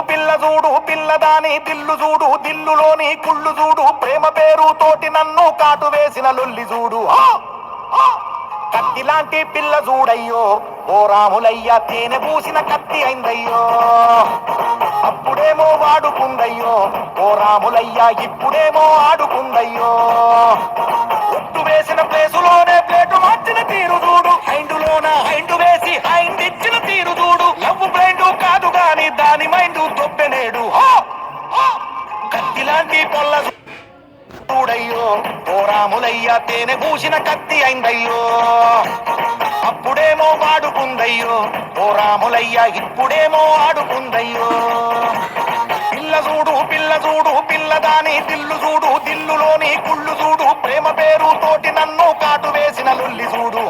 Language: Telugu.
పిల్ల చూడు పిల్లదాని దిల్లు చూడు దిల్లులోని కుళ్ళు చూడు ప్రేమ పేరు తోటి నన్ను కాటు వేసిన లొల్లి చూడు కత్తిలాంటి పిల్ల చూడయ్యో ఓ రాములయ్య తేనె పూసిన కత్తి అయిందయ్యో అప్పుడేమో వాడుకుందయ్యో ఓ రాములయ్య ఇప్పుడేమో ఆడుకుందయ్యో ఉట్టు వేసిన ప్లేసులోనే ప్లేటు మార్చిన తీరు చూడు హైండులోన హైండు వేసి హైండ్ ఇచ్చిన తీరు చూడు లవ్వు బ్లైండు కాదు గాని దాని మైండు దొబ్బెనేడు కత్తిలాంటి పొల్ల చూడయ్యో ఓ రాములయ్య తేనె పూసిన కత్తి అయిందయ్యో అప్పుడేమో వాడుకుందయ్యో ఓ రాములయ్య ఇప్పుడేమో ఆడుకుందయ్యో పిల్ల చూడు పిల్లదాని దిల్లు చూడు దిల్లులోని కుళ్ళు చూడు ప్రేమ పేరు తోటి నన్ను కాటు వేసిన లొల్లి చూడు